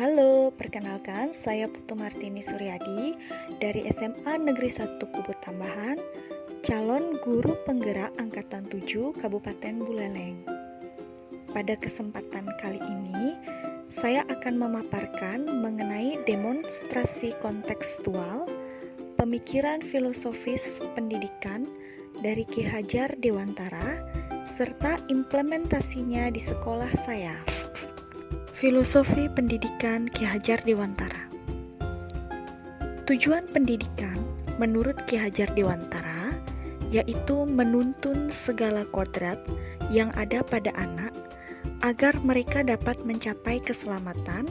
Halo, perkenalkan saya Putu Martini Suryadi dari SMA Negeri 1 Kubut Tambahan, calon guru penggerak Angkatan 7 Kabupaten Buleleng. Pada kesempatan kali ini, saya akan memaparkan mengenai demonstrasi kontekstual pemikiran filosofis pendidikan dari Ki Hajar Dewantara serta implementasinya di sekolah saya. Filosofi Pendidikan Ki Hajar Dewantara. Tujuan pendidikan menurut Ki Hajar Dewantara yaitu menuntun segala kodrat yang ada pada anak agar mereka dapat mencapai keselamatan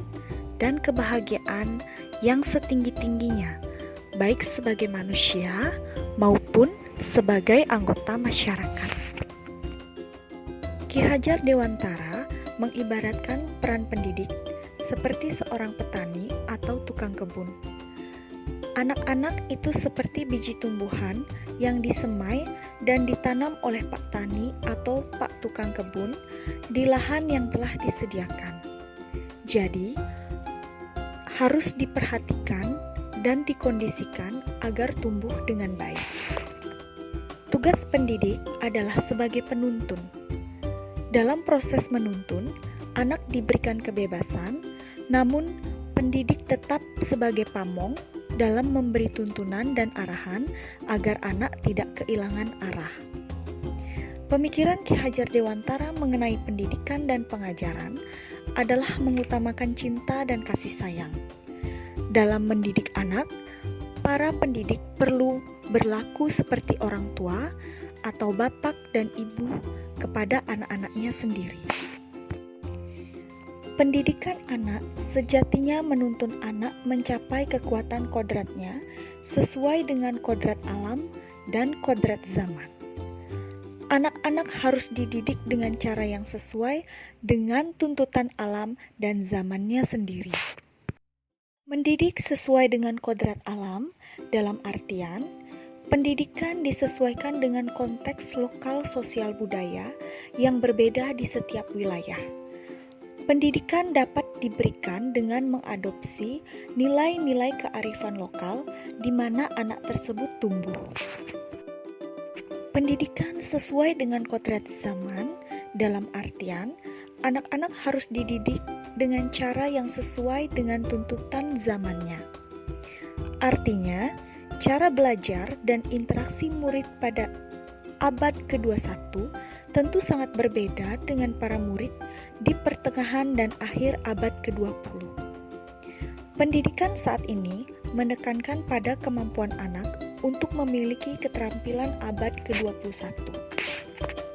dan kebahagiaan yang setinggi-tingginya, baik sebagai manusia maupun sebagai anggota masyarakat. Ki Hajar Dewantara mengibaratkan peran pendidik seperti seorang petani atau tukang kebun. Anak-anak itu seperti biji tumbuhan yang disemai dan ditanam oleh Pak Tani atau Pak Tukang Kebun di lahan yang telah disediakan. Jadi, harus diperhatikan dan dikondisikan agar tumbuh dengan baik. Tugas pendidik adalah sebagai penuntun. Dalam proses menuntun, anak diberikan kebebasan, namun pendidik tetap sebagai pamong dalam memberi tuntunan dan arahan agar anak tidak kehilangan arah. Pemikiran Ki Hajar Dewantara mengenai pendidikan dan pengajaran adalah mengutamakan cinta dan kasih sayang. Dalam mendidik anak, para pendidik perlu berlaku seperti orang tua atau bapak dan ibu kepada anak-anaknya sendiri. Pendidikan anak sejatinya menuntun anak mencapai kekuatan kodratnya sesuai dengan kodrat alam dan kodrat zaman. Anak-anak harus dididik dengan cara yang sesuai dengan tuntutan alam dan zamannya sendiri. Mendidik sesuai dengan kodrat alam dalam artian pendidikan disesuaikan dengan konteks lokal sosial budaya yang berbeda di setiap wilayah. Pendidikan dapat diberikan dengan mengadopsi nilai-nilai kearifan lokal di mana anak tersebut tumbuh. Pendidikan sesuai dengan kodrat zaman dalam artian anak-anak harus dididik dengan cara yang sesuai dengan tuntutan zamannya. Artinya, cara belajar dan interaksi murid pada abad ke-21 tentu sangat berbeda dengan para murid di pertengahan dan akhir abad ke-20. Pendidikan saat ini menekankan pada kemampuan anak untuk memiliki keterampilan abad ke-21.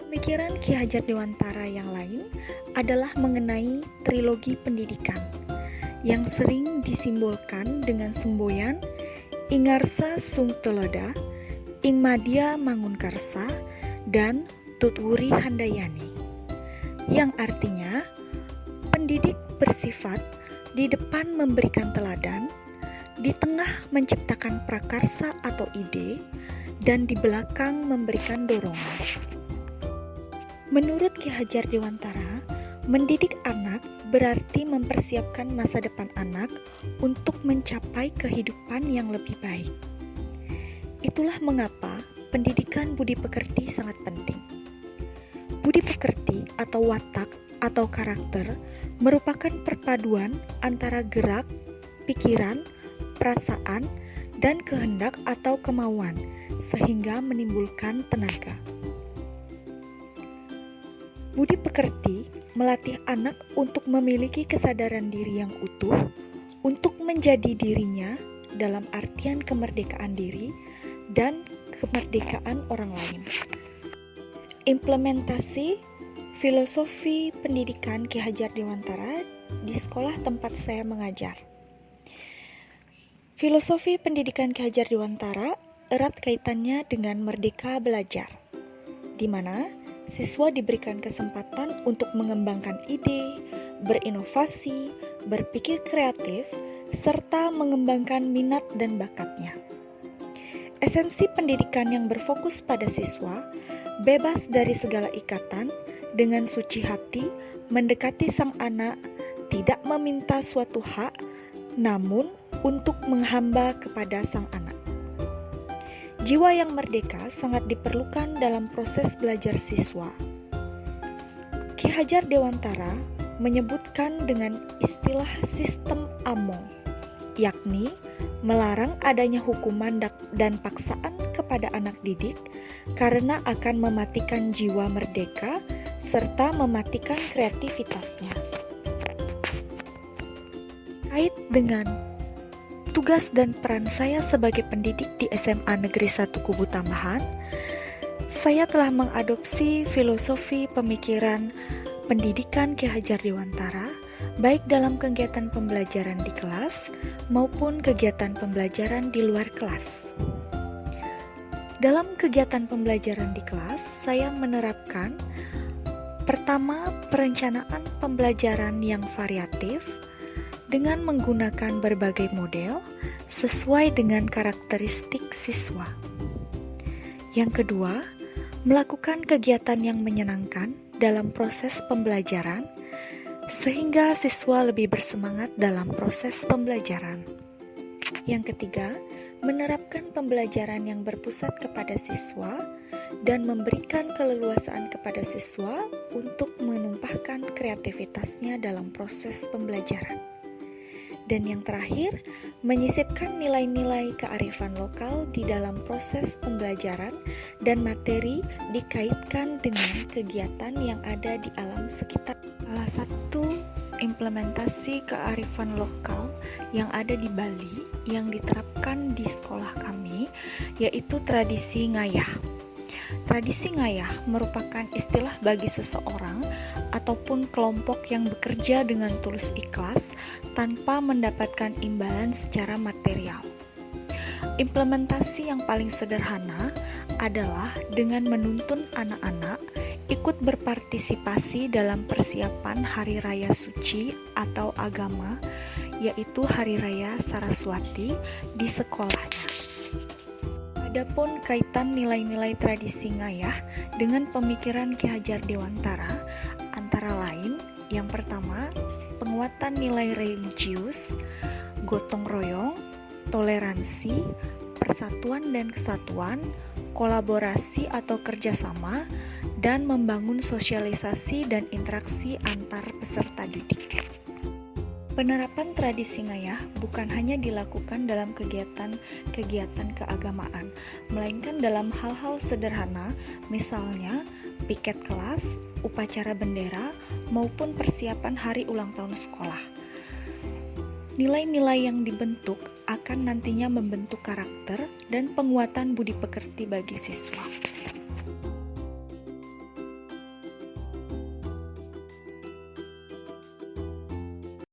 Pemikiran Ki Hajar Dewantara yang lain adalah mengenai trilogi pendidikan yang sering disimbolkan dengan semboyan Ingarsa Sung Teloda, Ing Madya Mangunkarsa, dan Tutwuri Handayani, yang artinya pendidik bersifat di depan memberikan teladan, di tengah menciptakan prakarsa atau ide, dan di belakang memberikan dorongan. Menurut Ki Hajar Dewantara, mendidik anak berarti mempersiapkan masa depan anak untuk mencapai kehidupan yang lebih baik. Itulah mengapa pendidikan budi pekerti sangat penting. Budi pekerti atau watak atau karakter merupakan perpaduan antara gerak, pikiran, perasaan, dan kehendak atau kemauan sehingga menimbulkan tenaga. Budi pekerti melatih anak untuk memiliki kesadaran diri yang utuh, untuk menjadi dirinya dalam artian kemerdekaan diri dan kemerdekaan orang lain. Implementasi filosofi pendidikan Ki Hajar Dewantara di sekolah tempat saya mengajar. Filosofi pendidikan Ki Hajar Dewantara erat kaitannya dengan merdeka belajar, di mana siswa diberikan kesempatan untuk mengembangkan ide, berinovasi, berpikir kreatif, serta mengembangkan minat dan bakatnya. Esensi pendidikan yang berfokus pada siswa, bebas dari segala ikatan, dengan suci hati, mendekati sang anak, tidak meminta suatu hak, namun untuk menghamba kepada sang anak. Jiwa yang merdeka sangat diperlukan dalam proses belajar siswa. Ki Hajar Dewantara menyebutkan dengan istilah sistem Among, yakni melarang adanya hukuman dan paksaan kepada anak didik karena akan mematikan jiwa merdeka serta mematikan kreativitasnya. Kait dengan tugas dan peran saya sebagai pendidik di SMA Negeri 1 Kubu Tambahan, saya telah mengadopsi filosofi pemikiran pendidikan Ki Hajar Dewantara, baik dalam kegiatan pembelajaran di kelas maupun kegiatan pembelajaran di luar kelas. Dalam kegiatan pembelajaran di kelas, saya menerapkan pertama, perencanaan pembelajaran yang variatif dengan menggunakan berbagai model sesuai dengan karakteristik siswa. Yang kedua, melakukan kegiatan yang menyenangkan dalam proses pembelajaran sehingga siswa lebih bersemangat dalam proses pembelajaran. Yang ketiga, menerapkan pembelajaran yang berpusat kepada siswa dan memberikan keleluasaan kepada siswa untuk menumpahkan kreativitasnya dalam proses pembelajaran. Dan yang terakhir, menyisipkan nilai-nilai kearifan lokal di dalam proses pembelajaran dan materi dikaitkan dengan kegiatan yang ada di alam sekitar. Salah satu implementasi kearifan lokal yang ada di Bali yang diterapkan di sekolah kami yaitu tradisi ngayah. Tradisi ngayah merupakan istilah bagi seseorang ataupun kelompok yang bekerja dengan tulus ikhlas tanpa mendapatkan imbalan secara material. Implementasi yang paling sederhana adalah dengan menuntun anak-anak ikut berpartisipasi dalam persiapan Hari Raya Suci atau agama, yaitu Hari Raya Saraswati di sekolahnya. Adapun kaitan nilai-nilai tradisi ngayah dengan pemikiran Ki Hajar Dewantara antara lain, yang pertama, penguatan nilai religius, gotong royong, toleransi, persatuan dan kesatuan, kolaborasi atau kerjasama, dan membangun sosialisasi dan interaksi antar peserta didik. Penerapan tradisi ngayah bukan hanya dilakukan dalam kegiatan keagamaan, melainkan dalam hal-hal sederhana, misalnya piket kelas, upacara bendera, maupun persiapan hari ulang tahun sekolah. Nilai-nilai yang dibentuk akan nantinya membentuk karakter dan penguatan budi pekerti bagi siswa.